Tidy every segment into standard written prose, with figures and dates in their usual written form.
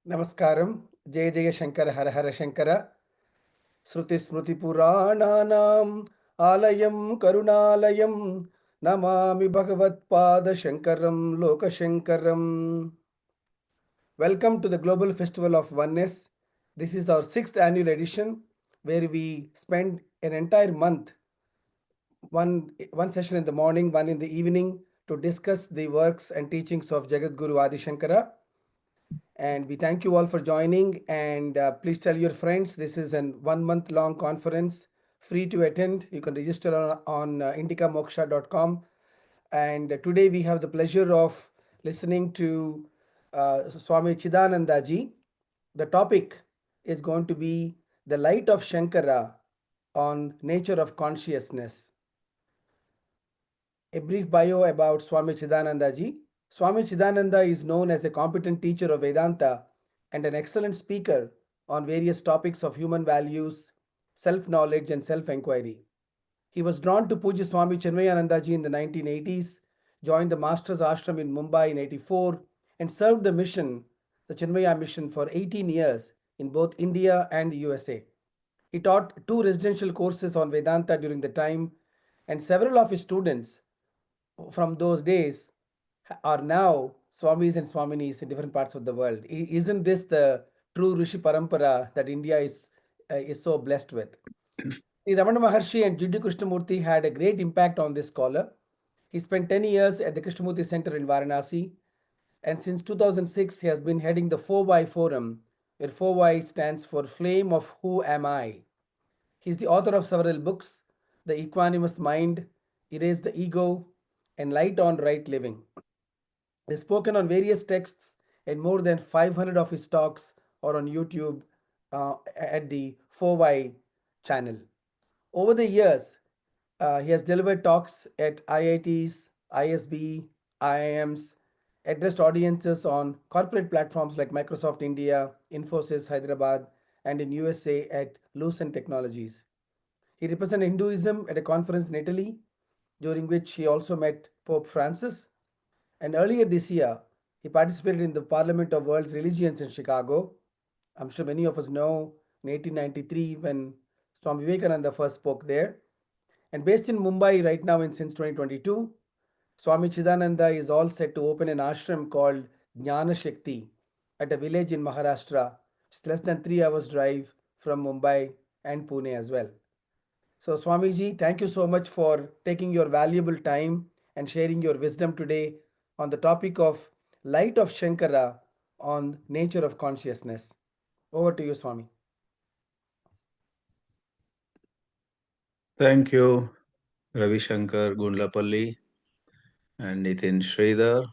Namaskaram. Jai Jai Shankara Hara Hara Shankara. Shruti Smruti Purananam Alayam Karunalayam Namami Bhagavat Pada Shankaram Loka Shankaram. Welcome to the Global Festival of Oneness. This is our 6th annual edition where we spend an entire month, one session in the morning, one in the evening, to discuss the works and teachings of Jagat Guru Ādi Shankara. And we thank you all for joining, and please tell your friends. This is an 1 month long conference, free to attend. You can register on indikamoksha.com. And today we have the pleasure of listening to Swami Chidananda ji. The topic is going to be the light of Shankara on nature of consciousness. A brief bio about Swami Chidananda ji. Swami Chidananda is known as a competent teacher of Vedānta and an excellent speaker on various topics of human values, self-knowledge and self-enquiry. He was drawn to Puja Swami Chinmayananda ji in the 1980s, joined the Master's Ashram in Mumbai in 84 and served the mission, the Chinmaya mission, for 18 years in both India and the USA. He taught 2 residential courses on Vedanta during the time, and several of his students from those days are now Swamis and Swaminis in different parts of the world. Isn't this the true Rishi Parampara that India is so blessed with? The Ramana Maharshi and Jiddu Krishnamurti had a great impact on this scholar. He spent 10 years at the Krishnamurti Center in Varanasi, and since 2006 he has been heading the 4Y Forum, where 4Y stands for Flame of Who Am I. He's the author of several books: The Equanimous Mind, Erase the Ego, and Light on Right Living. He's spoken on various texts, and more than 500 of his talks are on YouTube at the 4Y channel. Over the years, he has delivered talks at IITs, ISB, IIMs, addressed audiences on corporate platforms like Microsoft India, Infosys Hyderabad, and in USA at Lucent Technologies. He represented Hinduism at a conference in Italy, during which he also met Pope Francis. And earlier this year, he participated in the Parliament of World's Religions in Chicago. I'm sure many of us know in 1893 when Swami Vivekananda first spoke there. And based in Mumbai right now and since 2022, Swami Chidananda is all set to open an ashram called Jnana at a village in Maharashtra. It's less than 3 hours drive from Mumbai and Pune as well. So Swamiji, thank you so much for taking your valuable time and sharing your wisdom today on the topic of light of Shankara on nature of consciousness. Over to you, Swami. Thank you, Ravi Shankar Gundlapalli and Nitin Sridhar.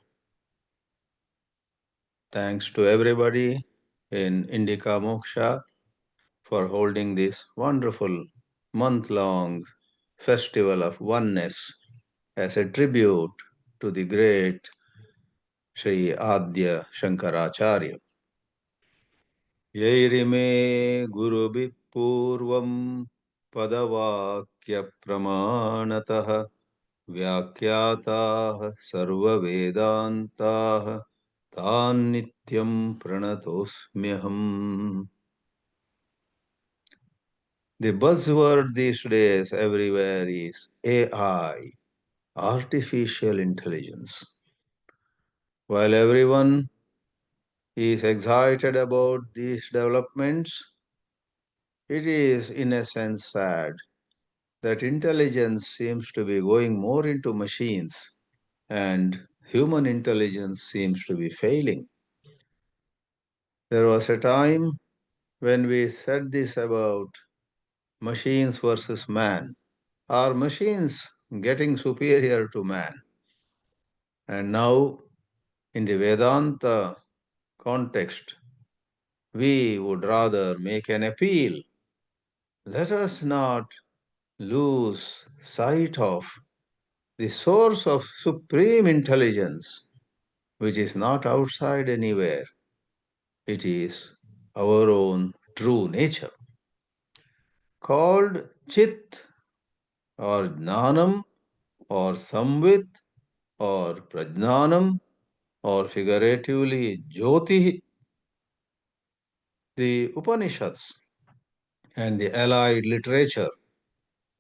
Thanks to everybody in Indika Moksha for holding this wonderful month-long festival of oneness as a tribute to the great Sri Ādi Shankarāchārya. Yairime Gurubhi Purvam Padavakya Pramanatah Vyakyataha Sarva Vedantaha Tan Nityam Pranatosmyaham. The buzzword these days everywhere is AI, artificial intelligence. While everyone is excited about these developments, it is in a sense sad that intelligence seems to be going more into machines and human intelligence seems to be failing. There was a time when we said this about machines versus man. Are machines getting superior to man? And now, in the Vedanta context, we would rather make an appeal. Let us not lose sight of the source of supreme intelligence, which is not outside anywhere. It is our own true nature, called chit or jnānam or samvit or prajnānam or figuratively jyotih. The Upanishads and the allied literature,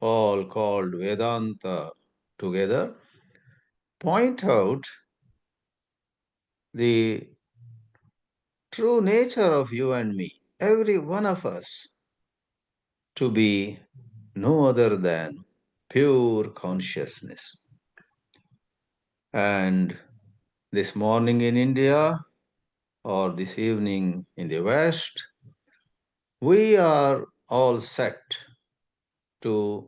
all called Vedānta together, point out the true nature of you and me, every one of us, to be no other than pure consciousness. And this morning in India or this evening in the West, we are all set to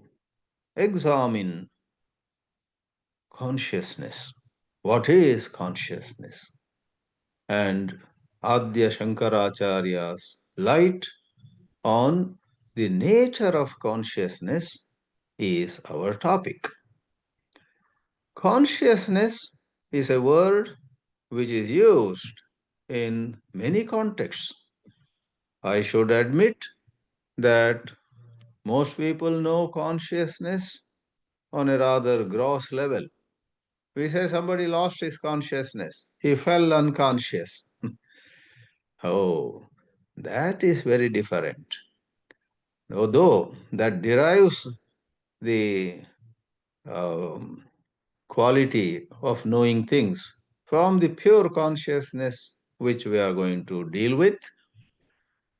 examine consciousness. What is consciousness? And Ādi Shankarāchārya's light on the nature of consciousness is our topic. Consciousness is a word which is used in many contexts. I should admit that most people know consciousness on a rather gross level. We say somebody lost his consciousness, he fell unconscious. Oh, that is very different. Although that derives the um, quality of knowing things from the pure consciousness which we are going to deal with,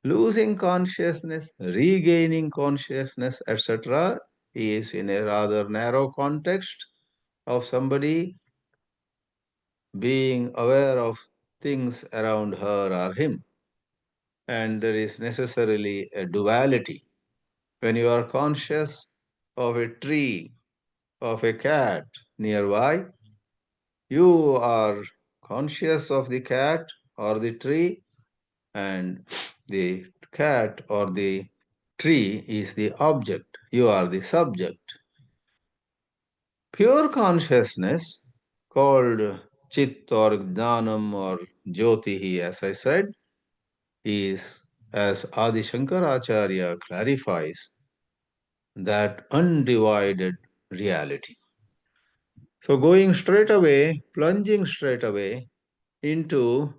losing consciousness, regaining consciousness, etc., is in a rather narrow context of somebody being aware of things around her or him. And there is necessarily a duality. When you are conscious of a tree, of a cat nearby, you are conscious of the cat or the tree, and the cat or the tree is the object. You are the subject. Pure consciousness, called chit or jnānam or jyotih, as I said, is, as Ādi Shankarāchārya clarifies, that undivided reality. So going straight away, plunging straight away into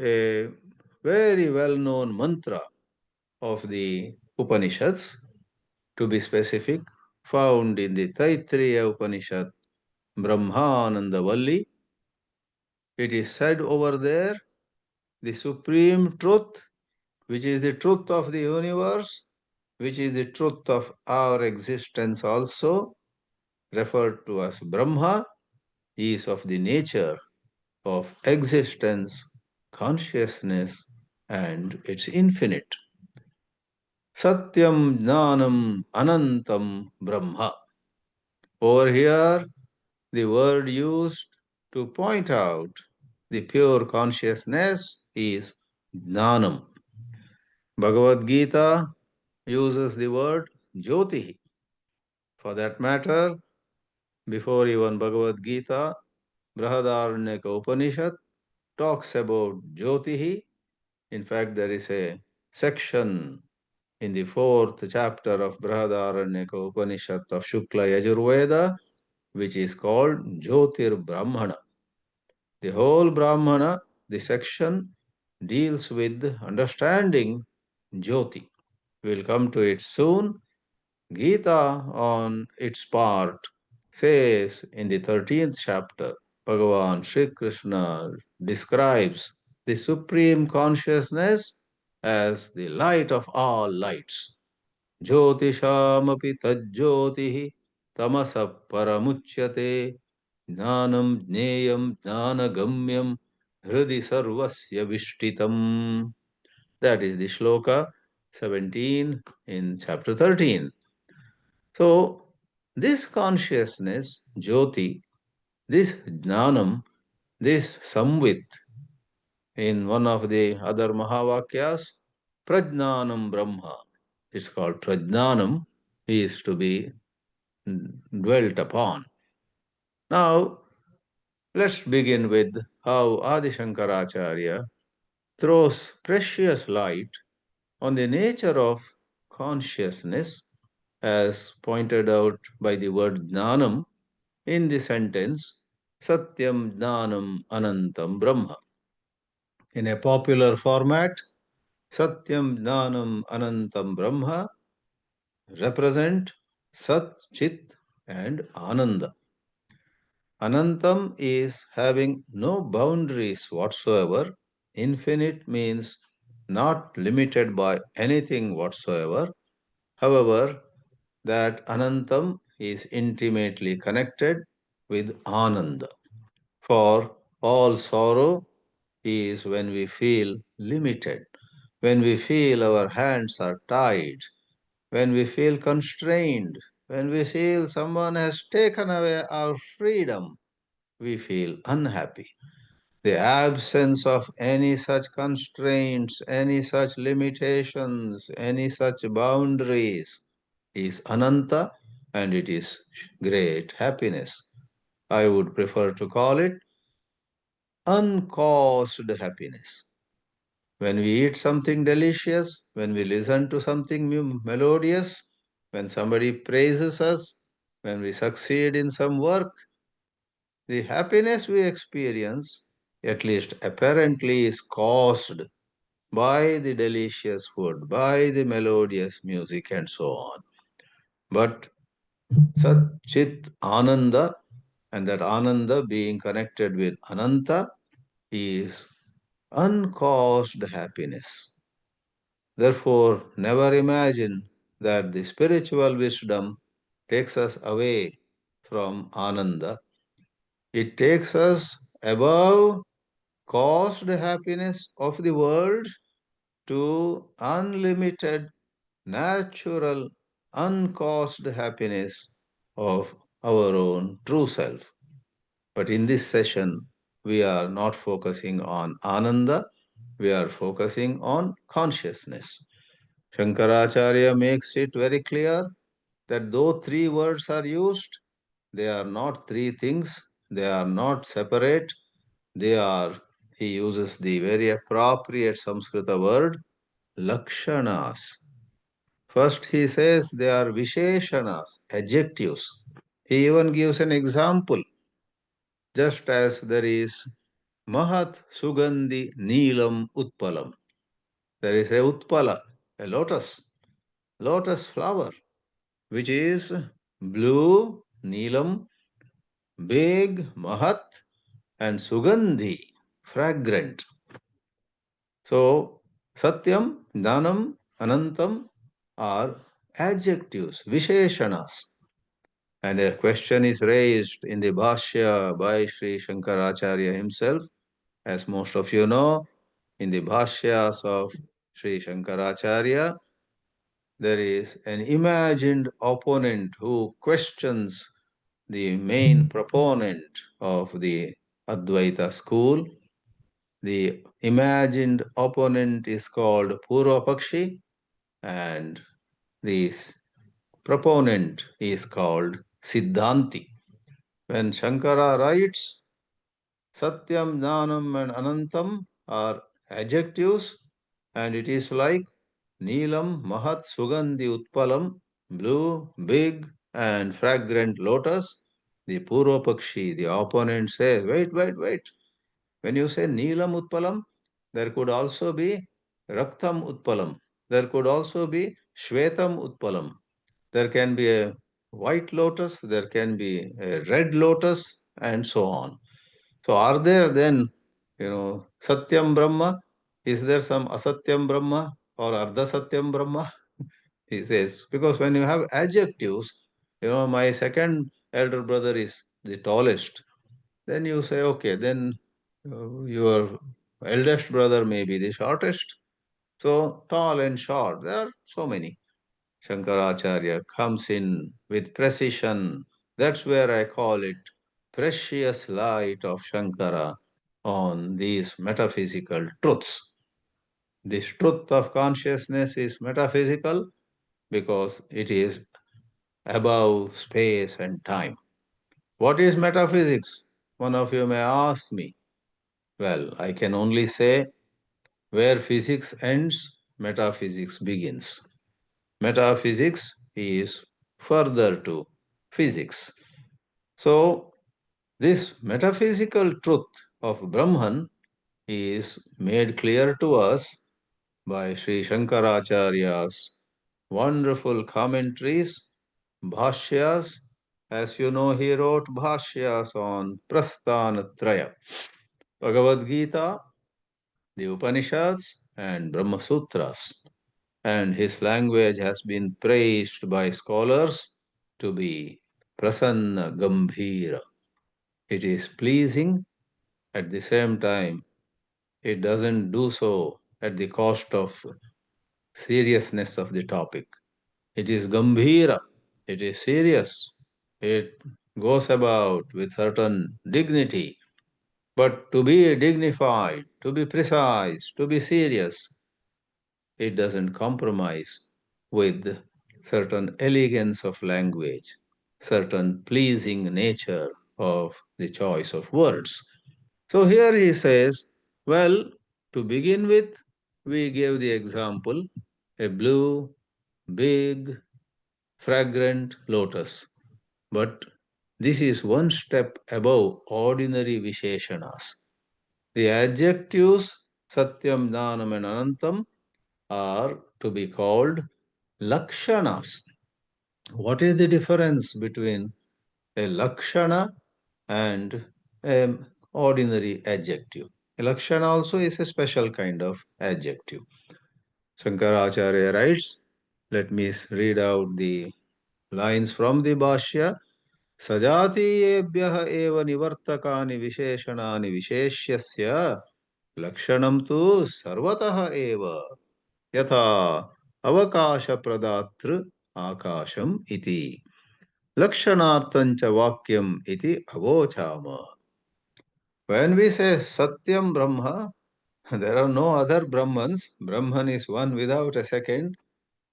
a very well-known mantra of the Upanishads, to be specific, found in the Taittiriya Upanishad, Brahmananda Valli. It is said over there, the supreme truth, which is the truth of the universe, which is the truth of our existence also, referred to as Brahma, is of the nature of existence, consciousness, and it's infinite. Satyam, jnānam, anantam, Brahma. Over here, the word used to point out the pure consciousness is jnānam. Bhagavad Gita uses the word jyotih. For that matter, before even Bhagavad Gita, Brihadāranyaka Upanishad talks about jyotih. In fact, there is a section in the 4th chapter of Brihadāranyaka Upanishad of Shukla Yajurveda, which is called Jyotir Brahmana. The whole Brahmana, the section, deals with understanding jyoti. We will come to it soon. Geetā, on its part, says in the 13th chapter, Bhagavan Sri Krishna describes the supreme consciousness as the light of all lights. Jyotishām api tajyotih tamasa paramuchyate jnānam jneyam jnānagamyam hridi sarvasya vishtitam. That is the shloka 17 in chapter 13. So, this consciousness, jyoti, this jnānam, this samvit, in one of the other Mahavakyas, prajnānam Brahma. It's called prajnānam, is to be dwelt upon. Now, let's begin with how Ādi Shankarāchārya throws precious light on the nature of consciousness, as pointed out by the word jnānam in the sentence satyam jnānam anantam brahma. In a popular format, Satyam, jnānam, anantam, brahma represent Sat, Chit and Ananda. Anantam is having no boundaries whatsoever. Infinite means not limited by anything whatsoever. However, that Anantam is intimately connected with Ananda. For all sorrow is when we feel limited, when we feel our hands are tied, when we feel constrained, when we feel someone has taken away our freedom, we feel unhappy. The absence of any such constraints, any such limitations, any such boundaries is ananta and it is great happiness. I would prefer to call it uncaused happiness. When we eat something delicious, when we listen to something melodious, when somebody praises us, when we succeed in some work, the happiness we experience, at least apparently, is caused by the delicious food, by the melodious music, and so on. But Sat Chit Ananda, and that Ananda being connected with Ananta, is uncaused happiness. Therefore, never imagine that the spiritual wisdom takes us away from Ananda. It takes us above caused happiness of the world to unlimited, natural, uncaused happiness of our own true self. But in this session, we are not focusing on Ananda, we are focusing on consciousness. Shankarāchārya makes it very clear that though three words are used, they are not three things, they are not separate, they are, he uses the very appropriate Samskrita word, lakshanas. First he says they are visheshanas, adjectives. He even gives an example, just as there is mahat sugandhi neelam utpalam. There is a utpala, a lotus flower, which is blue, neelam, big, mahat, and sugandhi, fragrant. So, satyam, jnānam, anantam are adjectives, visheshanas. And a question is raised in the Bhāshya by Sri Shankarāchārya himself. As most of you know, in the Bhāshyas of Sri Shankarāchārya, there is an imagined opponent who questions the main proponent of the Advaita school. The imagined opponent is called Purvapakshi and the proponent is called Siddhanti. When Shankara writes, Satyam, Jnānam and Anantam are adjectives and it is like Neelam, Mahat, Sugandhi, Utpalam, blue, big and fragrant lotus. The Purvapakshi, the opponent says, wait. When you say Neelam Utpalam, there could also be Raktam Utpalam. There could also be Shvetam Utpalam. There can be a white lotus, there can be a red lotus, and so on. So are there then, Satyam Brahma? Is there some Asatyam Brahma or Ardha Satyam Brahma? He says, because when you have adjectives, my second elder brother is the tallest. Then you say, okay, then your eldest brother may be the shortest. So tall and short, there are so many. Shankaracharya comes in with precision. That's where I call it precious light of Shankara on these metaphysical truths. This truth of consciousness is metaphysical because it is above space and time. What is metaphysics? One of you may ask me. Well, I can only say where physics ends, metaphysics begins. Metaphysics is further to physics. So, this metaphysical truth of Brahman is made clear to us by Sri Shankarāchārya's wonderful commentaries, Bhāshyas. As you know, he wrote Bhāshyas on Prasthānatraya, Bhagavad Geetā, the Upanishads, and Brahma Sutras. And his language has been praised by scholars to be prasanna gambhira. It is pleasing, at the same time, it doesn't do so at the cost of seriousness of the topic. It is gambhira, it is serious, it goes about with certain dignity. But to be dignified, to be precise, to be serious, it doesn't compromise with certain elegance of language, certain pleasing nature of the choice of words. So here he says, well, to begin with, we gave the example, a blue, big, fragrant lotus. But this is one step above ordinary Visheshanas. The adjectives satyam, jnānam, and anantam are to be called lakshanas. What is the difference between a lakshana and an ordinary adjective? A lakshana also is a special kind of adjective. Shankarāchārya writes, let me read out the lines from the Bhāshya. सजातीयेभ्यः एव निवर्तकानि विशेषणानि विशेष्यस्य लक्षणं तु सर्वतः एव यथा अवकाशप्रदातृ आकाशम् इति लक्षणार्थं च वाक्यम् इति अवोचाम. When we say satyam brahma, there are no other brahmans. Brahman is one without a second.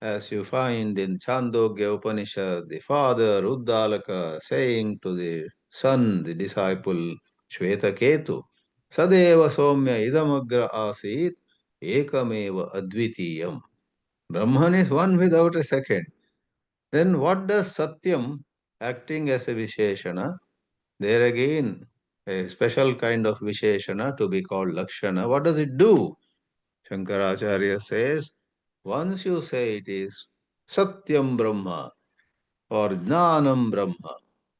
As you find in Chandogya Upanishad, the father Uddalaka saying to the son, the disciple Shvetaketu, Sadeva Somya idamagra asit ekameva advitiyam. Brahman is one without a second. Then what does Satyam, acting as a Visheshana, there again a special kind of Visheshana to be called Lakshana, what does it do? Shankarācārya says, once you say it is Satyam Brahma or Jnānam Brahma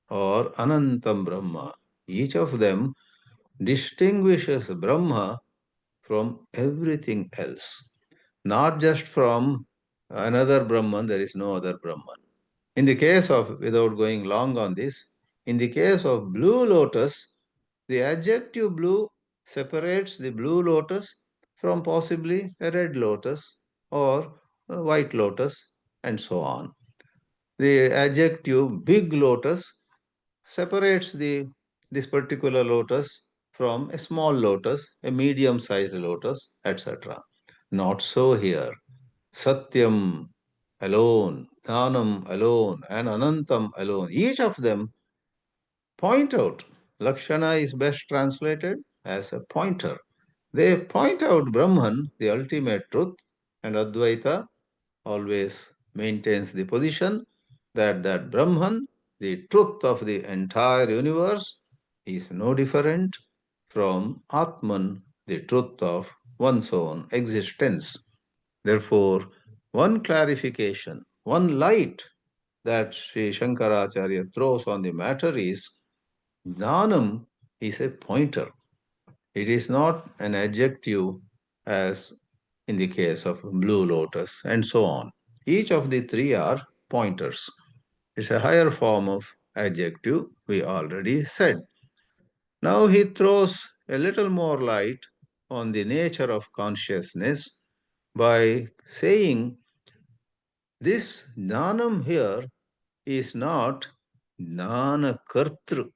or Anantam Brahma, each of them distinguishes Brahma from everything else. Not just from another Brahman, there is no other Brahman. In the case of, without going long on this, in the case of blue lotus, the adjective blue separates the blue lotus from possibly a red lotus or a white lotus and so on. The adjective big lotus separates this particular lotus from a small lotus, a medium-sized lotus, etc. Not so here. Satyam alone, jnānam alone, and anantam alone, each of them point out. Lakshana is best translated as a pointer. They point out Brahman, the ultimate truth, and Advaita always maintains the position that Brahman, the truth of the entire universe, is no different from Atman, the truth of one's own existence. Therefore, one clarification, one light that Sri Shankarācārya throws on the matter is jnānam is a pointer. It is not an adjective as in the case of blue lotus and so on. Each of the three are pointers. It's a higher form of adjective, we already said. Now he throws a little more light on the nature of consciousness by saying this jnanam here is not jnanakartru.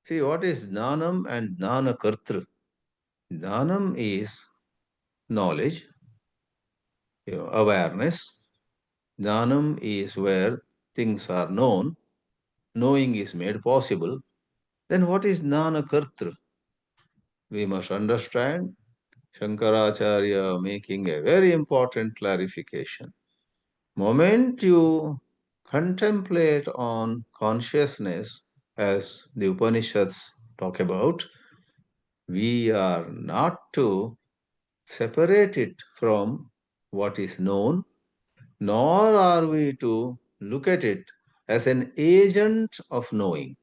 See, what is jnanam and jnanakartru? Jnanam is knowledge, awareness. Jnanam is where things are known, knowing is made possible. Then what is jnanakartru? We must understand Shankarācārya making a very important clarification. Moment you contemplate on consciousness, as the Upanishads talk about, we are not to separate it from what is known, nor are we to look at it as an agent of knowing.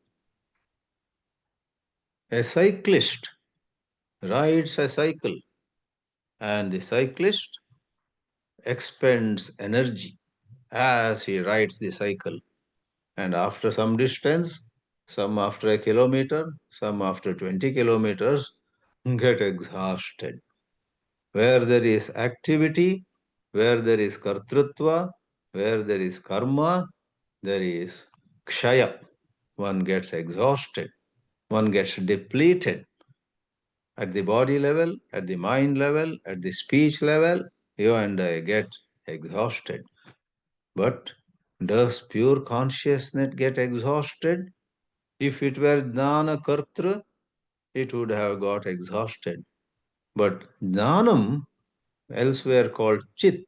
A cyclist rides a cycle, and the cyclist expends energy as he rides the cycle. And after some distance, some after a kilometer, some after 20 kilometers, get exhausted. Where there is activity, where there is kartrutva, where there is karma, there is kshaya. One gets exhausted, one gets depleted at the body level, at the mind level, at the speech level. You and I get exhausted. But does pure consciousness get exhausted? If it were jnana kartra, it would have got exhausted. But jnanam, elsewhere called chit,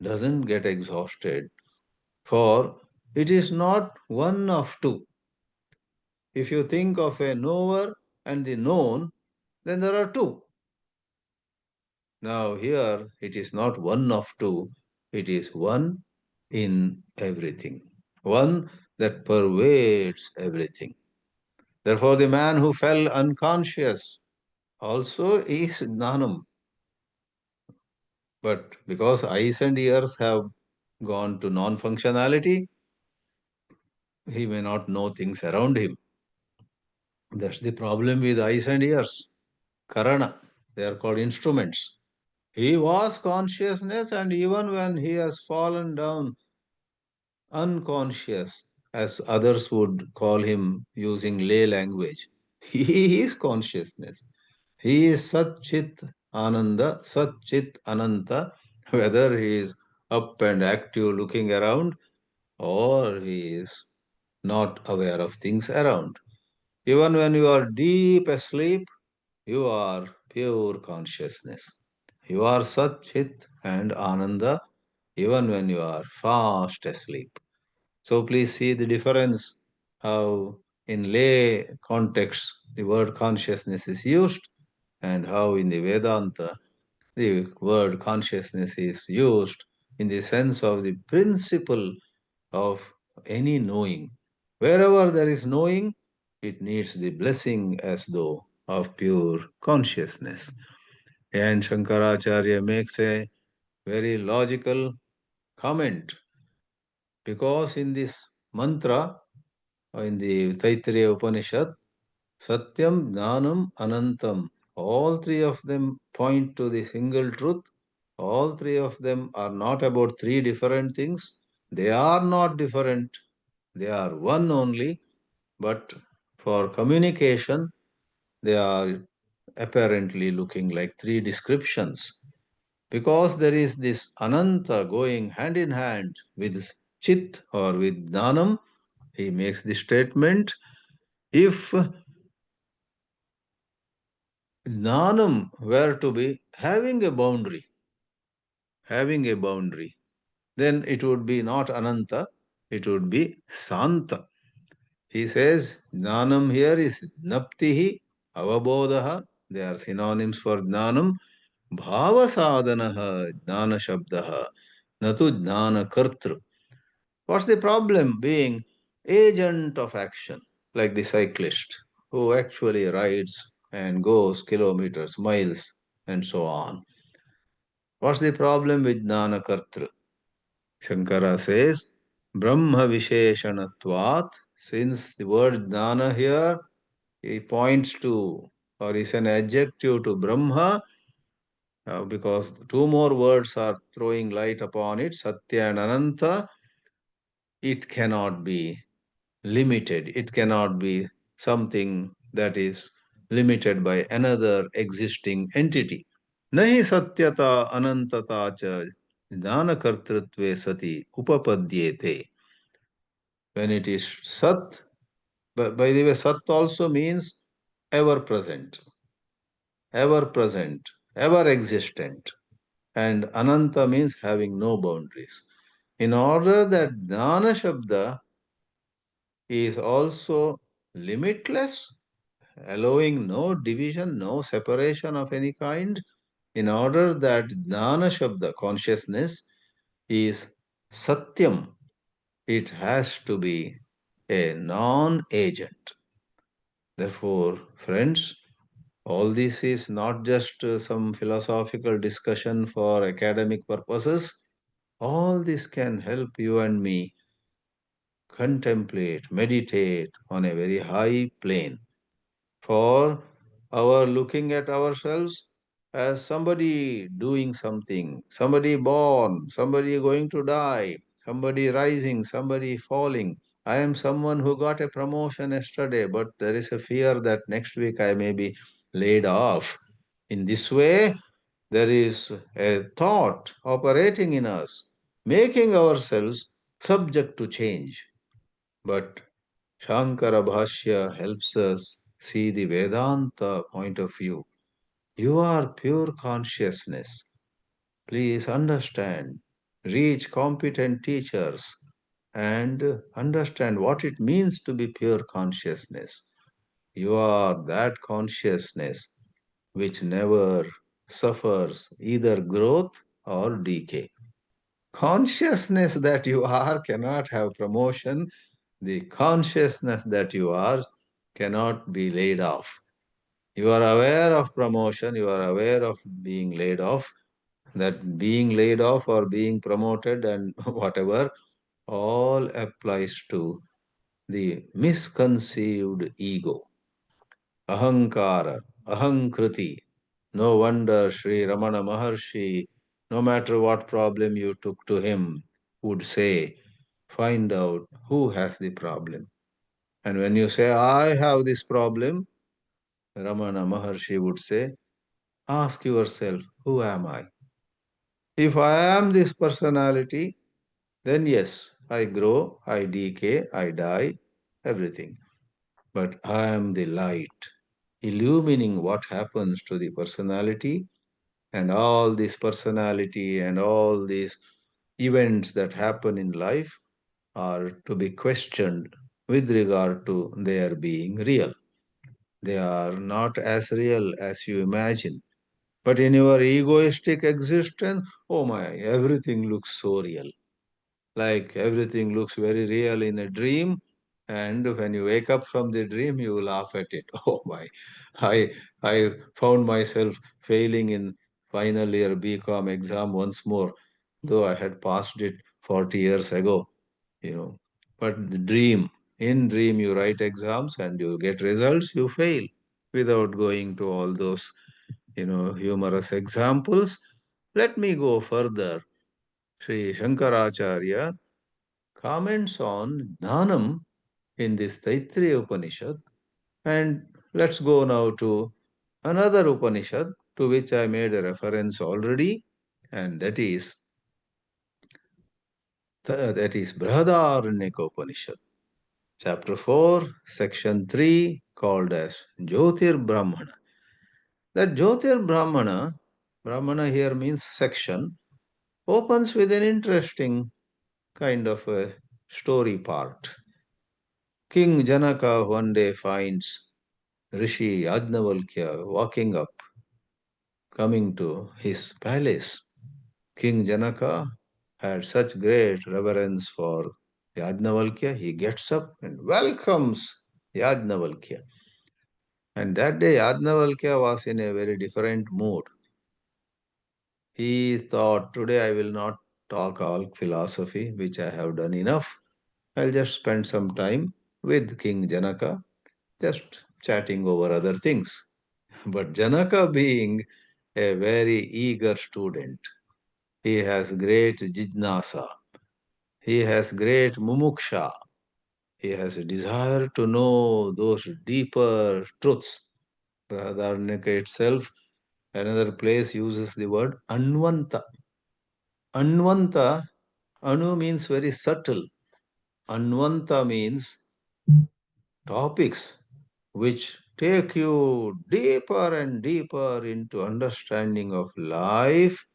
doesn't get exhausted, for it is not one of two. If you think of a knower and the known, then there are two. Now here it is not one of two, it is one in everything, one that pervades everything. Therefore, the man who fell unconscious also is jnanam. But because eyes and ears have gone to non-functionality, he may not know things around him. That's the problem with eyes and ears. Karana, they are called instruments. He was consciousness, and even when he has fallen down unconscious, as others would call him using lay language, he is consciousness. He is Sat Chit Ananda, Sat Chit Ananta, whether he is up and active looking around or he is not aware of things around. Even when you are deep asleep, you are pure consciousness. You are Sat Chit and Ananda even when you are fast asleep. So please see the difference how in lay context the word consciousness is used and how in the Vedanta the word consciousness is used in the sense of the principle of any knowing. Wherever there is knowing, it needs the blessing as though of pure consciousness. And Shankarāchārya makes a very logical comment because in this mantra, in the Taittiriya Upanishad, satyam, jnānam, anantam, all three of them point to the single truth. All three of them are not about three different things. They are not different. They are one only. But for communication, they are apparently looking like three descriptions. Because there is this ananta going hand in hand with chit or with jnanam, he makes the statement, if jnanam were to be having a boundary, then it would be not ananta, it would be santa. He says jnanam here is jnaptihi, avabodaha, they are synonyms for jnanam, bhava sadhanaha, jnana shabdaha, natu jnana kartru. What's the problem? Being agent of action, like the cyclist who actually rides and goes kilometers, miles, and so on. What's the problem with jnana kartru? Shankara says, Brahma Visheshanatvat, since the word jnana here, he points to or is an adjective to Brahma, because two more words are throwing light upon it, Satya and Ananta, it cannot be limited. It cannot be something that is limited by another existing entity. Nahi satyata anantata cha jnanakartrutve sati upapadyete. When it is sat, but by the way, sat also means ever present, ever existent. And ananta means having no boundaries. In order that jnana shabda is also limitless, allowing no division, no separation of any kind, in order that jnana shabda, consciousness, is satyam. It has to be a non-agent. Therefore, friends, all this is not just some philosophical discussion for academic purposes. All this can help you and me contemplate, meditate on a very high plane. For our looking at ourselves as somebody doing something, somebody born, somebody going to die, somebody rising, somebody falling. I am someone who got a promotion yesterday, but there is a fear that next week I may be laid off. In this way, there is a thought operating in us, making ourselves subject to change. But Shankara Bhāshya helps us see the Vedānta point of view. You are pure consciousness. Please understand, reach competent teachers and understand what it means to be pure consciousness. You are that consciousness which never suffers either growth or decay. Consciousness that you are cannot have promotion. The consciousness that you are cannot be laid off. You are aware of promotion, you are aware of being laid off, that being laid off or being promoted and whatever all applies to the misconceived ego. Ahankara, ahankriti. No wonder Sri Ramana Maharshi, no matter what problem you took to him, would say, find out who has the problem. And when you say, I have this problem, Ramana Maharshi would say, ask yourself, who am I? If I am this personality, then yes, I grow, I decay, I die, everything. But I am the light, illumining what happens to the personality, and all this personality and all these events that happen in life are to be questioned with regard to their being real. They are not as real as you imagine. But in your egoistic existence, oh my, everything looks so real. Like everything looks very real in a dream, and when you wake up from the dream, you laugh at it. Oh my, I I found myself failing in final year BCom exam once more, though I had passed it 40 years ago, you know. But the dream, in dream you write exams and you get results, you fail without going to all those, humorous examples. Let me go further. Sri Shankarāchārya comments on jnānam in this Taittiriya Upanishad. And let's go now to another Upanishad to which I made a reference already, and that is Brihadāranyaka Upanishad, chapter 4, section 3, called as Jyotir Brahmana. That Jyotir Brahmana, Brahmana here means section, opens with an interesting kind of a story part. King Janaka one day finds Rishi Yajnavalkya walking up, coming to his palace. King Janaka had such great reverence for Yajnavalkya, he gets up and welcomes Yajnavalkya. And that day Yajnavalkya was in a very different mood. He thought, today I will not talk all philosophy, which I have done enough. I'll just spend some time with King Janaka, just chatting over other things. But Janaka, being a very eager student, he has great jnāsa, he has great mumuksha, he has a desire to know those deeper truths. Brihadāranyaka itself, another place uses the word anvanta. Anvanta, anu means very subtle. Anvanta means topics which take you deeper and deeper into understanding of life,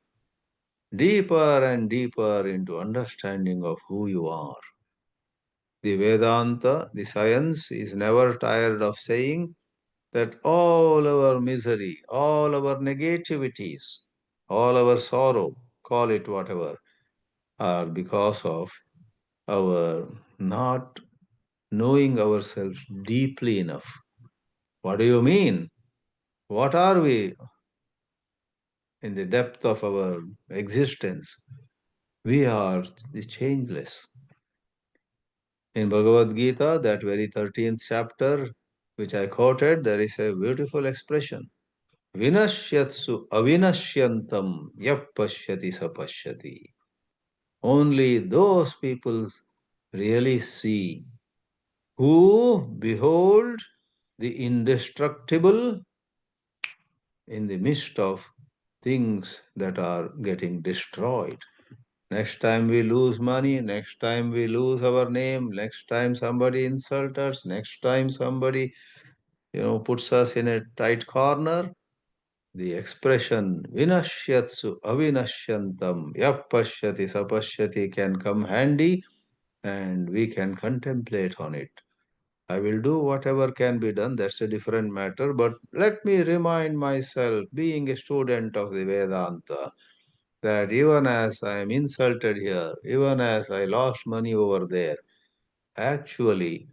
deeper and deeper into understanding of who you are. The Vedanta, the science, is never tired of saying that all our misery, all our negativities, all our sorrow, call it whatever, are because of our not knowing ourselves deeply enough. What do you mean? What are we in the depth of our existence? We are the changeless. In Bhagavad Gita, that very 13th chapter, which I quoted, there is a beautiful expression. Vinashyatsu avinashyantam yap pashyati sapashyati. Only those people really see who behold the indestructible in the midst of things that are getting destroyed. Next time we lose money, next time we lose our name, next time somebody insults us, next time somebody puts us in a tight corner, the expression vinashyatsu avinashyantam yapashyati sapashyati can come handy and we can contemplate on it. I will do whatever can be done, that's a different matter, but let me remind myself, being a student of the Vedānta, that even as I am insulted here, even as I lost money over there, actually,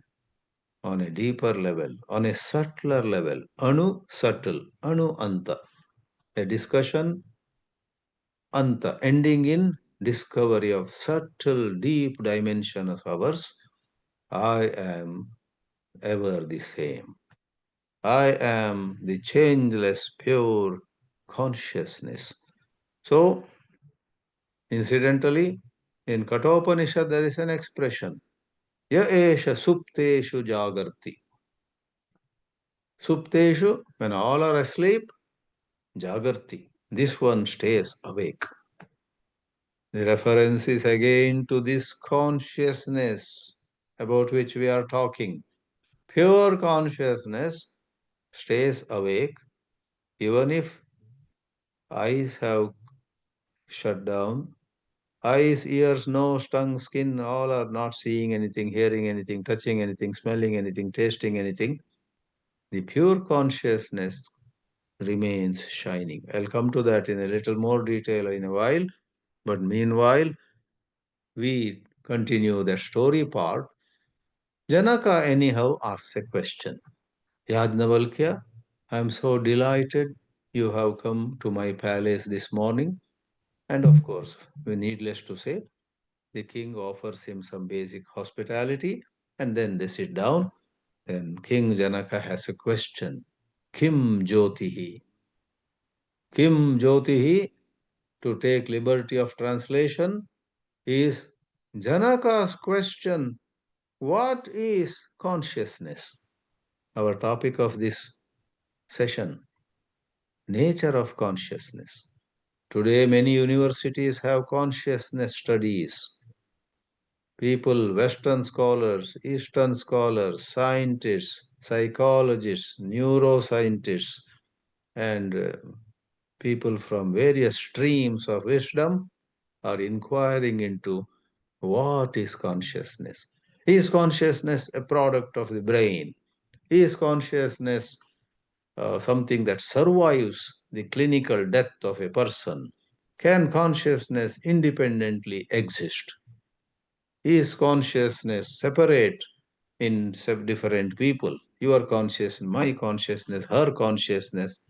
on a deeper level, on a subtler level, anu subtle, anu anta, a discussion anta, ending in discovery of subtle, deep dimension of ours, I am ever the same. I am the changeless, pure consciousness. So, incidentally, in Kathopanishad there is an expression, Ya esha supteshu jagarti. Supteshu, when all are asleep, jagarti. This one stays awake. The reference is again to this consciousness about which we are talking. Pure consciousness stays awake even if eyes have shut down. Eyes, ears, nose, tongue, skin, all are not seeing anything, hearing anything, touching anything, smelling anything, tasting anything. The pure consciousness remains shining. I'll come to that in a little more detail in a while. But meanwhile, we continue the story part. Janaka anyhow asks a question. Yajnavalkya, I am so delighted you have come to my palace this morning. And of course, we needless to say, the king offers him some basic hospitality and then they sit down. Then King Janaka has a question. Kim jyotih? Kim jyotih, to take liberty of translation, is Janaka's question, what is consciousness? Our topic of this session, nature of consciousness. Today, many universities have consciousness studies. People, Western scholars, Eastern scholars, scientists, psychologists, neuroscientists, and people from various streams of wisdom are inquiring into what is consciousness. Is consciousness a product of the brain? Is consciousness something that survives the clinical death of a person? Can consciousness independently exist? Is consciousness separate in different people? Your consciousness, my consciousness, her consciousness,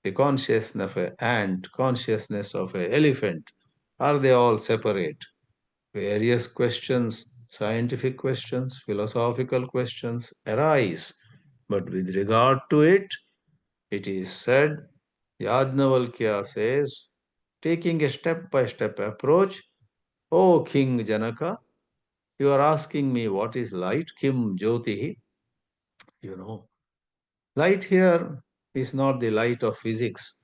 the consciousness of an ant, consciousness of an elephant, are they all separate? Various questions, scientific questions, philosophical questions arise. But with regard to it, it is said, Yajnavalkya says, taking a step-by-step approach, O King Janaka, you are asking me what is light, Kim jyotih. You know, light here is not the light of physics,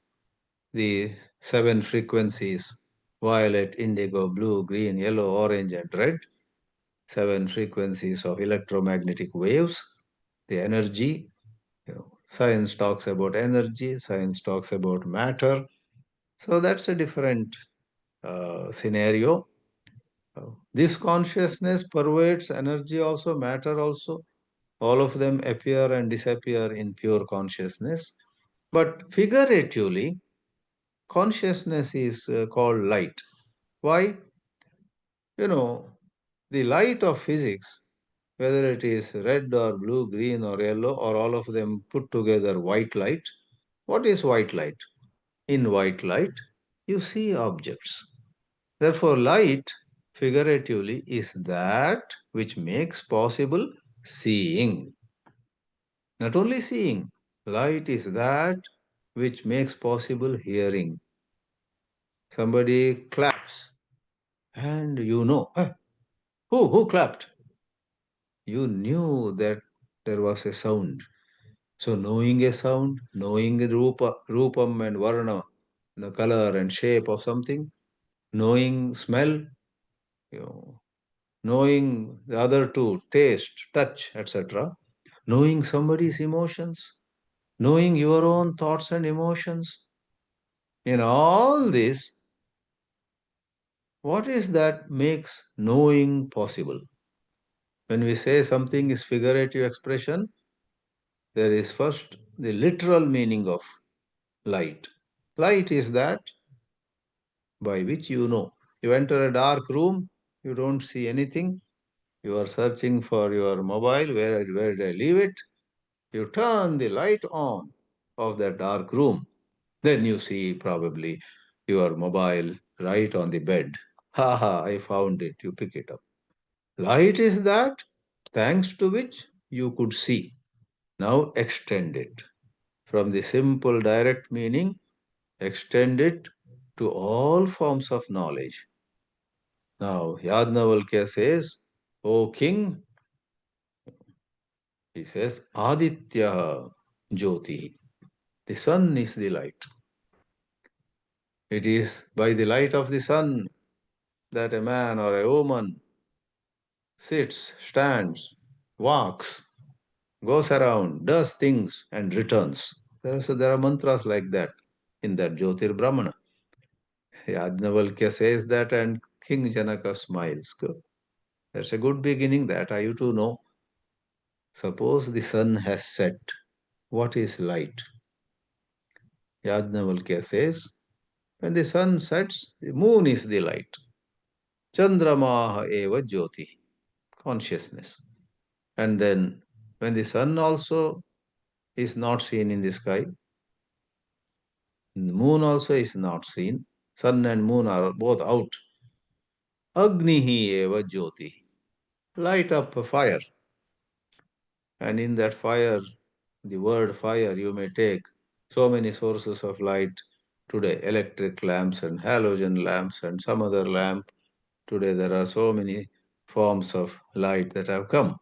the seven frequencies, violet, indigo, blue, green, yellow, orange, and red, seven frequencies of electromagnetic waves, the energy. Science talks about energy, science talks about matter. So that's a different scenario. This consciousness pervades energy also, matter also. All of them appear and disappear in pure consciousness. But figuratively, consciousness is called light. Why? You know, the light of physics, whether it is red or blue, green or yellow, or all of them put together white light. What is white light? In white light, you see objects. Therefore, light, figuratively, is that which makes possible seeing. Not only seeing, light is that which makes possible hearing. Somebody claps, and you know, who clapped? You knew that there was a sound. So knowing a sound, knowing the rupam and varna, the color and shape of something, knowing smell, you know, knowing the other two, taste, touch, etc., knowing somebody's emotions, knowing your own thoughts and emotions. In all this, what is that makes knowing possible? When we say something is figurative expression, there is first the literal meaning of light. Light is that by which you know. You enter a dark room, you don't see anything. You are searching for your mobile, where did I leave it? You turn the light on of that dark room. Then you see probably your mobile right on the bed. Ha ha, I found it. You pick it up. Light is that thanks to which you could see. Now extend it. From the simple direct meaning, extend it to all forms of knowledge. Now, Yajnavalkya says, O king, he says, Aditya jyoti. The sun is the light. It is by the light of the sun that a man or a woman sits, stands, walks, goes around, does things, and returns. There are mantras like that in that Jyotir Brahmana. Yajnavalkya says that, and King Janaka smiles. Good. That's a good beginning, that are you to know. Suppose the sun has set. What is light? Yajnavalkya says, when the sun sets, the moon is the light. Chandramaha eva jyoti, consciousness. And then when the sun also is not seen in the sky, the moon also is not seen, sun and moon are both out. Agnihi eva jyoti, light up a fire. And in that fire, the word fire, you may take so many sources of light today, electric lamps and halogen lamps and some other lamp. Today there are so many forms of light that have come.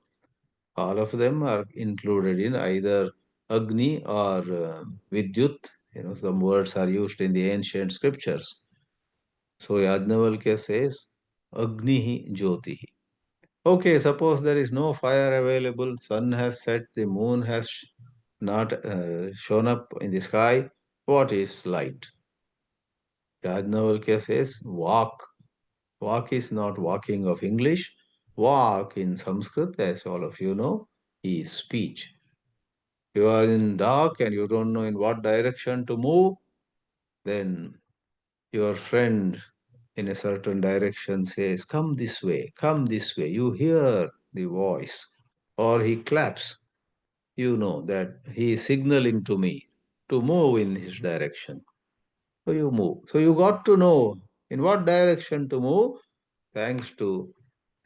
All of them are included in either Agni or Vidyut. Some words are used in the ancient scriptures. So Yajnavalkya says, Agnihi Jyotihi. Okay, suppose there is no fire available, sun has set, the moon has not shown up in the sky. What is light? Yajnavalkya says, walk. Walk is not walking of English. Walk in Sanskrit, as all of you know, is speech. You are in dark and you don't know in what direction to move, then your friend in a certain direction says, come this way, come this way. You hear the voice, or he claps. You know that he is signaling to me to move in his direction. So you move. So you got to know in what direction to move thanks to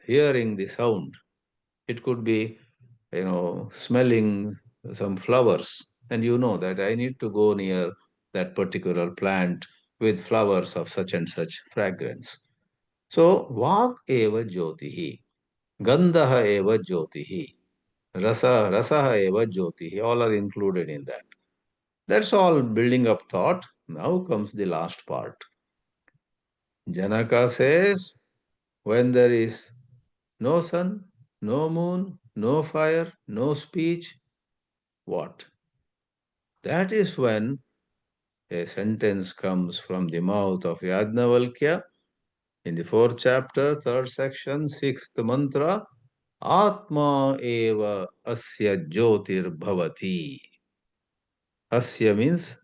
hearing the sound. It could be, smelling some flowers, and you know that I need to go near that particular plant with flowers of such and such fragrance. So, Vak eva jyotihi, Gandhaha eva jyotihi, Rasaha eva jyotihi, all are included in that. That's all building up thought. Now comes the last part. Janaka says, when there is no sun, no moon, no fire, no speech, what? That is when a sentence comes from the mouth of Yajnavalkya in the fourth chapter, third section, sixth mantra. Atma eva asya jyotir bhavati. Asya means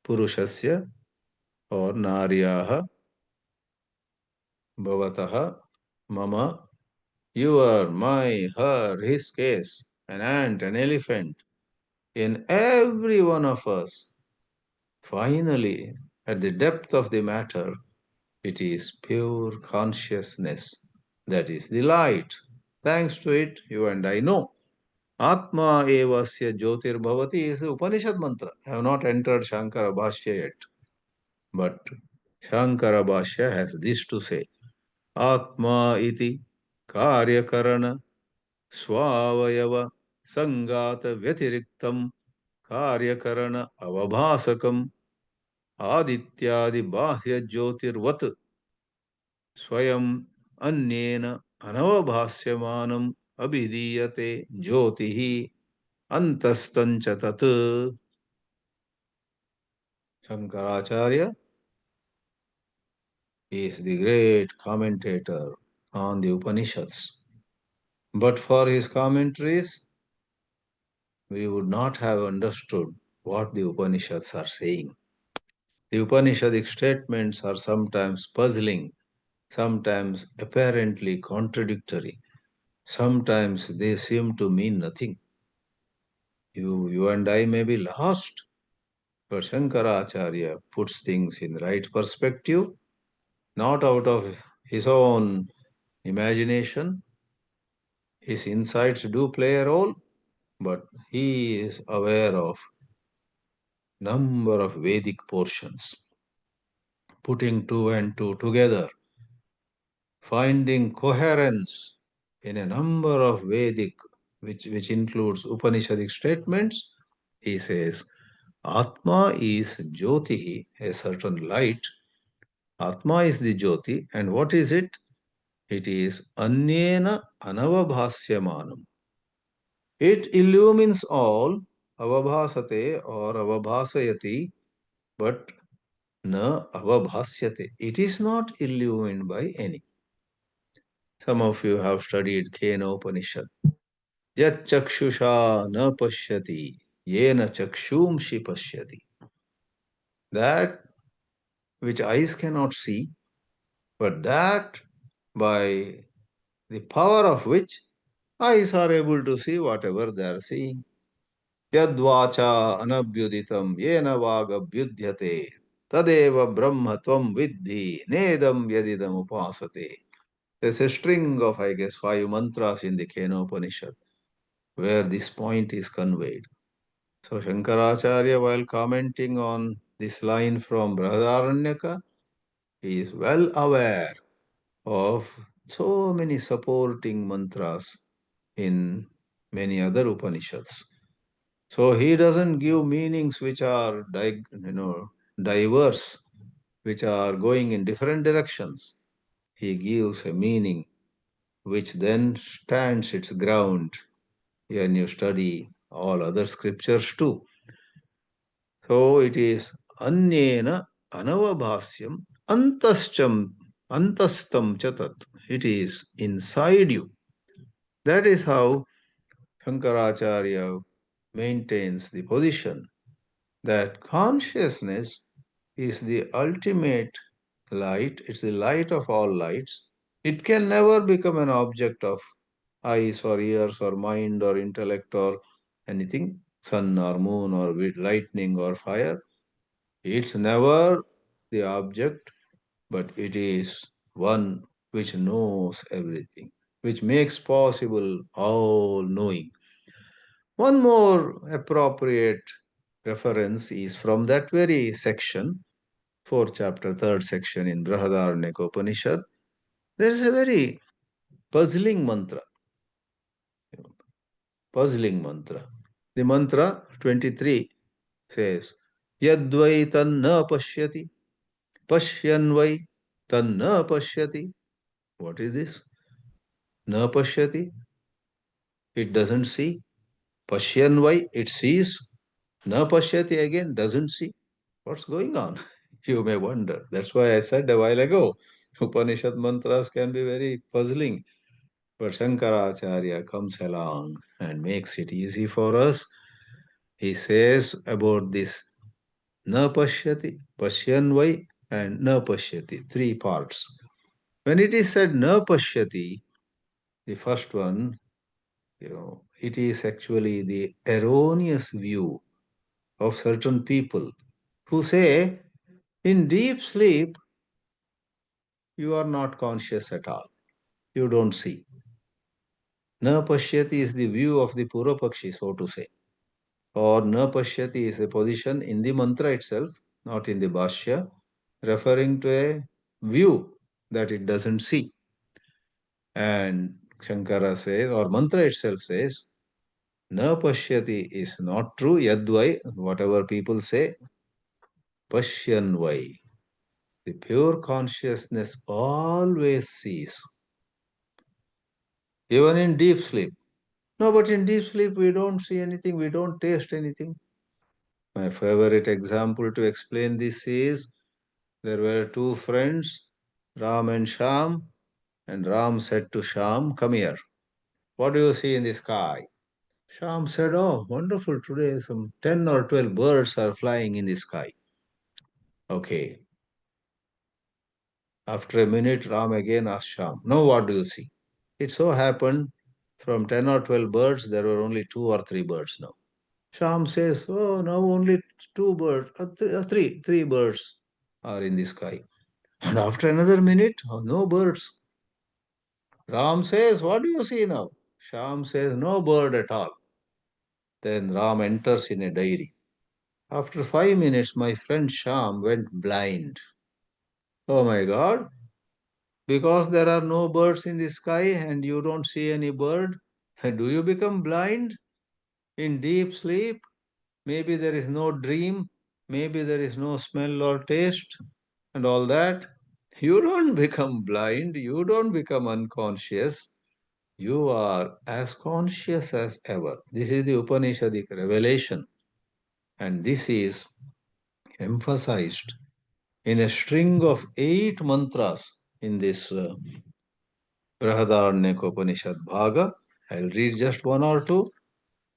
purushasya or naryaha, bhavataha, mama, your, my, her, his case, an ant, an elephant, in every one of us. Finally, at the depth of the matter, it is pure consciousness. That is the light. Thanks to it, you and I know. Atma evasya jyotir bhavati is the Upanishad mantra. I have not entered Shankara Bhāshya yet. But Shankara Bhāshya has this to say. Atma iti karyakarana swavayava sangata vyatiriktam karyakarana avabhasakam adityadi bahya jyotirvat swayam anyena anavabhasyamanam abhidiyate jyotih antastancha tat. Shankarāchārya is the great commentator on the Upanishads. But for his commentaries, we would not have understood what the Upanishads are saying. The Upanishadic statements are sometimes puzzling, sometimes apparently contradictory, sometimes they seem to mean nothing. You and I may be lost, but Shankaracharya puts things in right perspective, not out of his own imagination. His insights do play a role, but he is aware of number of Vedic portions, putting two and two together, finding coherence in a number of Vedic, which includes Upanishadic statements. He says, Atma is jyoti, a certain light. Atma is the jyoti, and what is it? It is anyena anavabhasyamanam. It illumines all, avabhasate or avabhasayati, but na avabhasyate. It is not illumined by any. Some of you have studied Kena Upanishad. Yat chakshusha na pashyati, yena chakshumshi pashyati. That which eyes cannot see, but that by the power of which eyes are able to see whatever they are seeing. Yadvacha anabhyuditam yena vagabhyudhyate tadeva brahma tvam vidhi nedam yadidam upasate. There's a string of, I guess, 5 mantras in the Kena Upanishad where this point is conveyed. So Shankaracharya, while commenting on this line from Brihadāranyaka, he is well aware of so many supporting mantras in many other Upanishads. So he doesn't give meanings which are diverse, which are going in different directions. He gives a meaning which then stands its ground when you study all other scriptures too. So it is anyena anavabhasyam antastam chatat. It is inside you. That is how Shankaracharya maintains the position that consciousness is the ultimate light, it's the light of all lights. It can never become an object of eyes or ears or mind or intellect or anything, sun or moon or lightning or fire. It's never the object, but it is one which knows everything, which makes possible all knowing. One more appropriate reference is from that very section, 4th chapter, 3rd section in Brihadāranyaka Upanishad. There is a very puzzling mantra. Puzzling mantra. The mantra 23 says, Yadvai tanna pashyati, pashyanvai tanna pashyati. What is this? Na pashyati, it doesn't see. Pashyanvai, it sees. Na pashyati again, doesn't see. What's going on? You may wonder. That's why I said a while ago, Upanishad mantras can be very puzzling. But Shankarāchārya comes along and makes it easy for us. He says about this na pashyati, pashyan vai, and na pashyati, three parts. When it is said na pashyati, the first one, it is actually the erroneous view of certain people who say, in deep sleep, you are not conscious at all. You don't see. Na pashyati is the view of the Purvapakshi, so to say. Or na pashyati is a position in the mantra itself, not in the Bhāshya, referring to a view that it doesn't see. And Shankara says, or mantra itself says, na pashyati is not true, yadvai, whatever people say, pashyanvai. The pure consciousness always sees, even in deep sleep. No, but in deep sleep we don't see anything, we don't taste anything. My favorite example to explain this is there were two friends, Ram and Sham, and Ram said to Sham, come here. What do you see in the sky? Sham said, oh, wonderful, today some 10 or 12 birds are flying in the sky. Okay. After a minute, Ram again asked Sham, now what do you see? It so happened from 10 or 12 birds, there were only 2 or 3 birds now. Sham says, oh, now only 2 birds, three birds are in the sky. And after another minute, oh, no birds. Ram says, what do you see now? Sham says, no bird at all. Then Ram enters in a dairy. After 5 minutes, my friend Sham went blind. Oh my God, because there are no birds in the sky and you don't see any bird, do you become blind in deep sleep? Maybe there is no dream, maybe there is no smell or taste and all that. You don't become blind, you don't become unconscious. You are as conscious as ever. This is the Upanishadic revelation, and this is emphasized in a string of 8 mantras in this Brihadāranyaka Upanishad Bhaga. I'll read just one or two.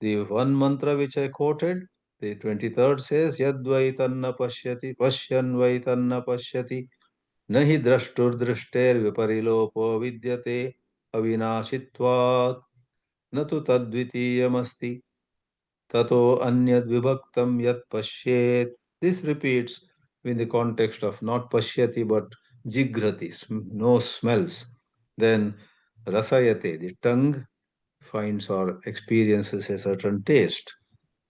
The one mantra which I quoted, the 23rd says, Yadvaitanna pashyati, pashyanvaitanna pashyati, nahi drashtur drishter viparilopo vidyate, avinashitvat, natu tadvitiyamasti, tato anyad vibhaktam yat pashyet. This repeats in the context of not pashyati but jigrati, no smells. Then rasayate, the tongue finds or experiences a certain taste,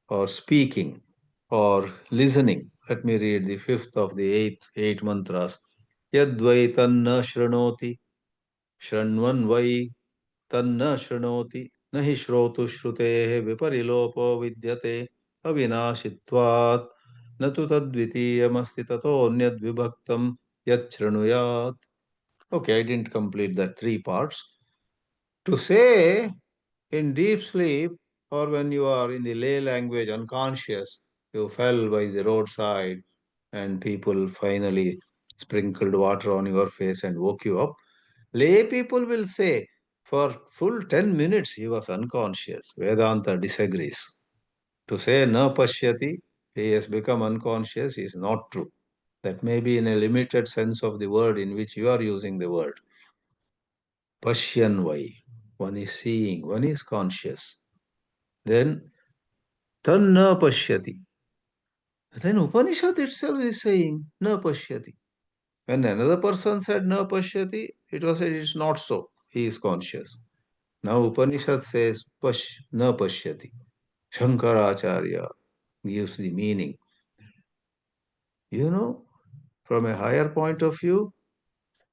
or speaking, or listening. Let me read the fifth of the eight mantras. Yadvai tanna shranoti, shranvan vai tanna shranoti, nahi shrotu shrutehe viparilopo vidyate, avinashitvat, natu tadvitiyamasti tato nyad vibhaktam yat shranuyat. Okay, I didn't complete that 3 parts. To say in deep sleep, or when you are in the lay language unconscious, you fell by the roadside and people finally sprinkled water on your face and woke you up. Lay people will say, for full 10 minutes he was unconscious. Vedānta disagrees. To say na pashyati, he has become unconscious, is not true. That may be in a limited sense of the word in which you are using the word. Pashyanvai, one is seeing, one is conscious. Then tan na pashyati. Then Upanishad itself is saying na pashyati. When another person said na pashyati, it was said it's not so. He is conscious. Now Upanishad says na pashyati. Shankarāchārya gives the meaning. From a higher point of view,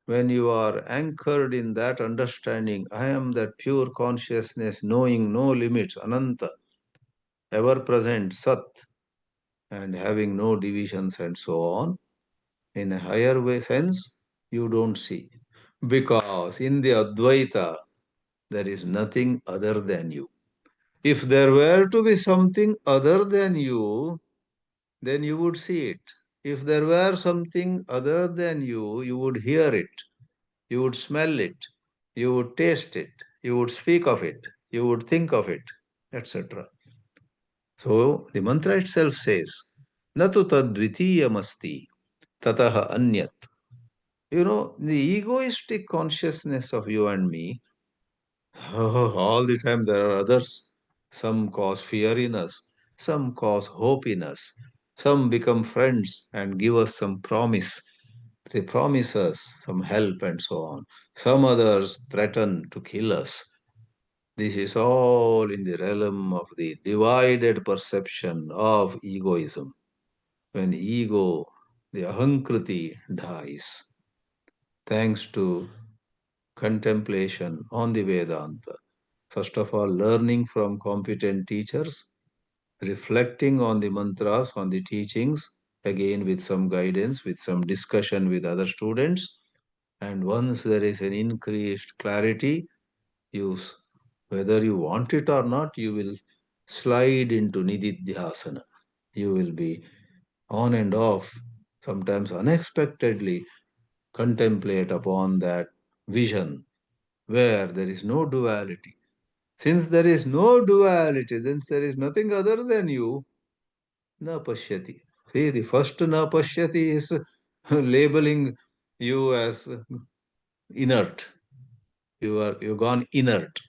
when you are anchored in that understanding, I am that pure consciousness, knowing no limits, ananta, ever present, sat, and having no divisions and so on, in a higher way sense, you don't see. Because in the Advaita, there is nothing other than you. If there were to be something other than you, then you would see it. If there were something other than you would hear it, you would smell it, you would taste it, you would speak of it, you would think of it, etc. So the mantra itself says, Natu tadvitiyamasti tataha anyat. The egoistic consciousness of you and me, all the time there are others. Some cause fear in us, some cause hope in us, some become friends and give us some promise. They promise us some help and so on. Some others threaten to kill us. This is all in the realm of the divided perception of egoism. When ego, the ahankriti, dies, thanks to contemplation on the Vedanta. First of all, learning from competent teachers, reflecting on the mantras, on the teachings, again with some guidance, with some discussion with other students. And once there is an increased clarity, you, whether you want it or not, you will slide into nididhyasana. You will be on and off, sometimes unexpectedly contemplate upon that vision where there is no duality. Since there is no duality, then there is nothing other than you, na pashyati. See, the first na pashyati is labeling you as inert. You've gone inert.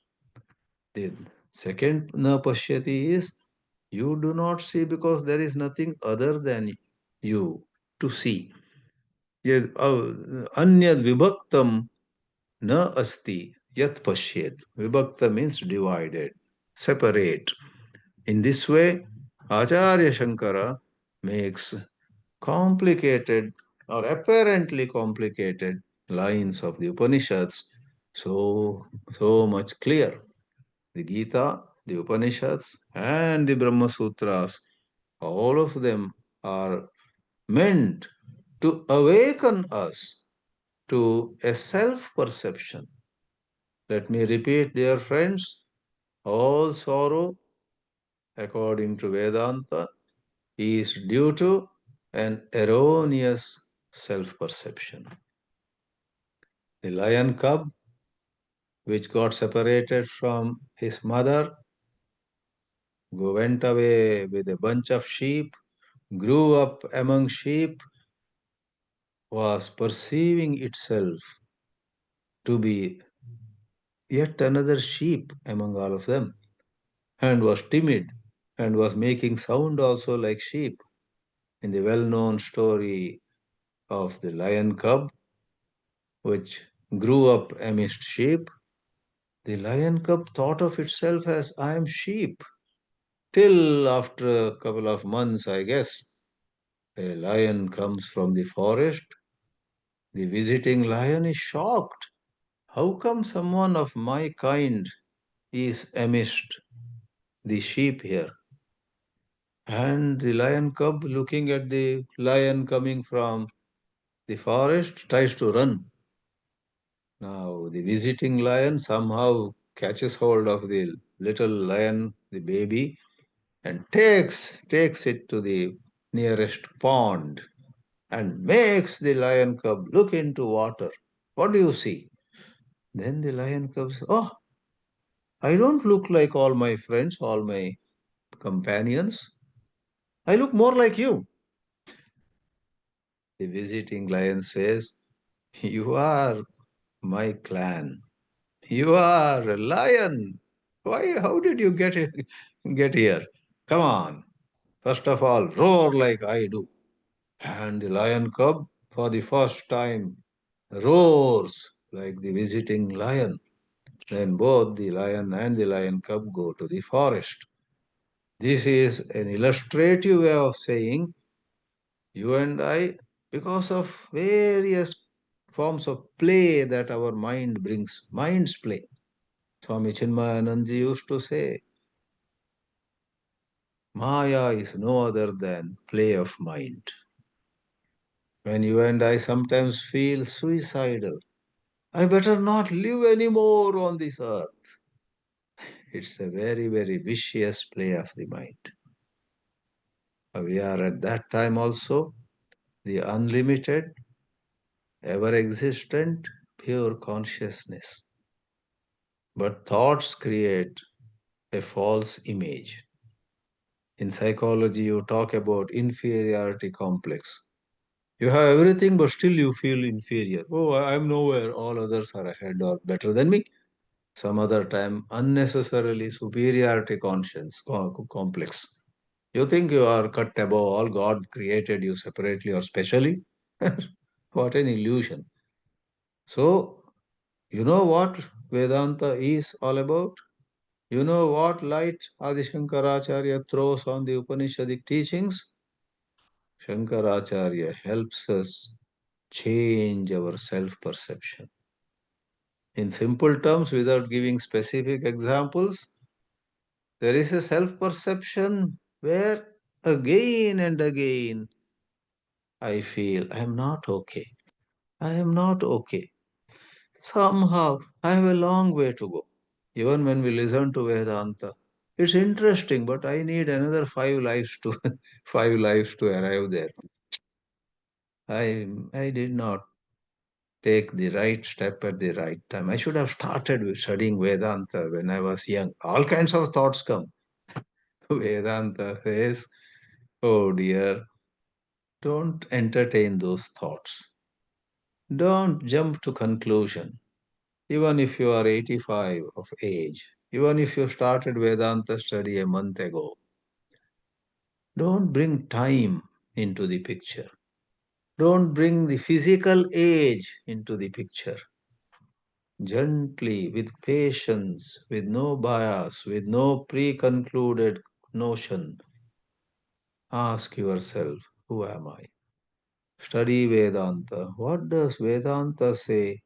The second na pashyati is you do not see because there is nothing other than you to see. Anyad vibhaktam na asti yat pashyet. Vibhakta means divided, separate. In this way, Acharya Shankara makes complicated or apparently complicated lines of the Upanishads so much clear. The Gita, the Upanishads, and the Brahma Sutras, all of them are meant to awaken us to a self perception. Let me repeat, dear friends, all sorrow, according to Vedanta, is due to an erroneous self perception. The lion cub, which got separated from his mother, went away with a bunch of sheep, grew up among sheep, was perceiving itself to be yet another sheep among all of them, and was timid and was making sound also like sheep. In the well known story of the lion cub, which grew up amidst sheep, the lion cub thought of itself as I am sheep. Till after a couple of months, I guess, a lion comes from the forest. The visiting lion is shocked. How come someone of my kind is amidst the sheep here? And the lion cub, looking at the lion coming from the forest, tries to run. Now, the visiting lion somehow catches hold of the little lion, the baby, and takes it to the nearest pond and makes the lion cub look into water. What do you see? Then the lion cub says, oh, I don't look like all my friends, all my companions. I look more like you. The visiting lion says, you are my clan. You are a lion. Why? How did you get here? Come on. First of all, roar like I do. And the lion cub, for the first time, roars like the visiting lion. Then both the lion and the lion cub go to the forest. This is an illustrative way of saying you and I, because of various forms of play that our mind brings, mind's play. Swami Chinmayananda used to say, Maya is no other than play of mind. When you and I sometimes feel suicidal, I better not live anymore on this earth. It's a very, very vicious play of the mind. We are at that time also the unlimited, ever existent, pure consciousness. But thoughts create a false image. In psychology, you talk about inferiority complex. You have everything, but still you feel inferior. Oh, I'm nowhere. All others are ahead or better than me. Some other time, unnecessarily superiority conscience complex. You think you are cut above all, God created you separately or specially? What an illusion. So, you know what Vedanta is all about? You know what light Ādi Shankarāchārya throws on the Upanishadic teachings? Shankarāchārya helps us change our self perception. In simple terms, without giving specific examples, there is a self perception where again and again I feel I am not okay. I am not okay. Somehow I have a long way to go. Even when we listen to Vedanta, it's interesting, but I need another 5 lives to 5 lives to arrive there. I did not take the right step at the right time. I should have started with studying Vedanta when I was young. All kinds of thoughts come. Vedanta says, oh dear, don't entertain those thoughts. Don't jump to conclusion. Even if you are 85 of age, even if you started Vedanta study a month ago, don't bring time into the picture. Don't bring the physical age into the picture. Gently, with patience, with no bias, with no pre-concluded notion, ask yourself, who am I? Study Vedanta. What does Vedanta say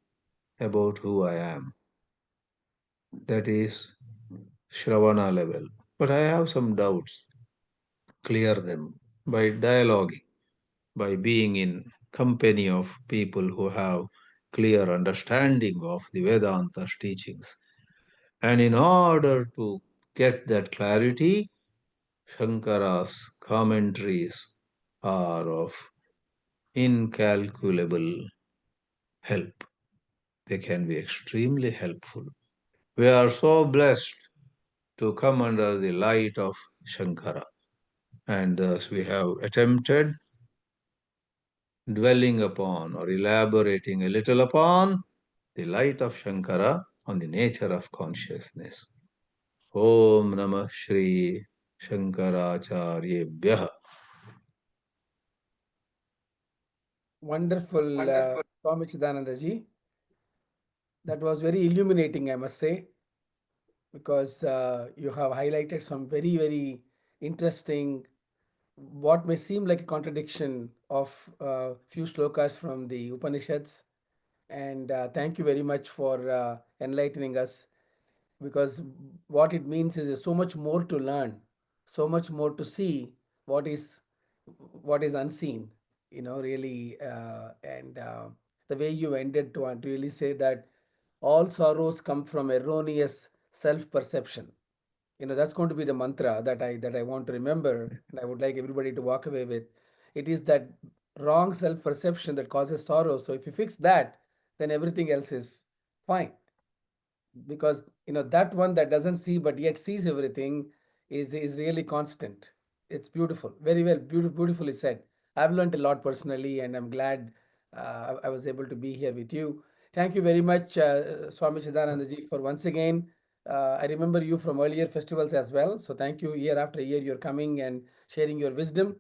about who I am? That is Shravana level. But I have some doubts. Clear them by dialoguing, by being in company of people who have clear understanding of the Vedanta's teachings. And in order to get that clarity, Shankara's commentaries are of incalculable help. They can be extremely helpful. We are so blessed to come under the light of Shankara. And thus we have attempted dwelling upon or elaborating a little upon the light of Shankara on the nature of consciousness. Om Namah Shri Shankarāchāryebhyah. Wonderful, Swami Chidananda ji. That was very illuminating, I must say, because you have highlighted some very, very interesting, what may seem like a contradiction of few slokas from the Upanishads. And thank you very much for enlightening us, because what it means is there's so much more to learn, so much more to see what is unseen, really. And the way you ended to really say that all sorrows come from erroneous self perception. That's going to be the mantra that I want to remember, and I would like everybody to walk away with. It is that wrong self perception that causes sorrow. So if you fix that, then everything else is fine, because that one that doesn't see but yet sees everything is really constant. It's beautiful, very well, beautifully said. I've learned a lot personally, and I'm glad I was able to be here with you. Thank you very much, Swami Chidananda ji, for once again. I remember you from earlier festivals as well, so thank you. Year after year you're coming and sharing your wisdom.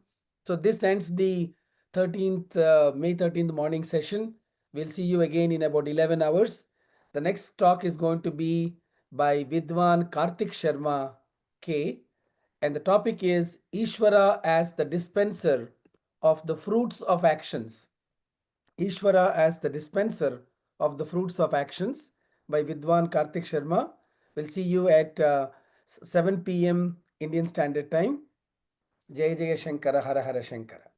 So this ends the 13th May 13th morning session. We'll see you again in about 11 hours. The next talk is going to be by Vidwan Karthik Sharma K. And the topic is Ishvara as the dispenser of the fruits of actions. Ishvara as the dispenser of the fruits of actions by Vidwan Karthik Sharma. We'll see you at 7 p.m. Indian Standard Time. Jai Jai Shankara, Hara Hara Shankara.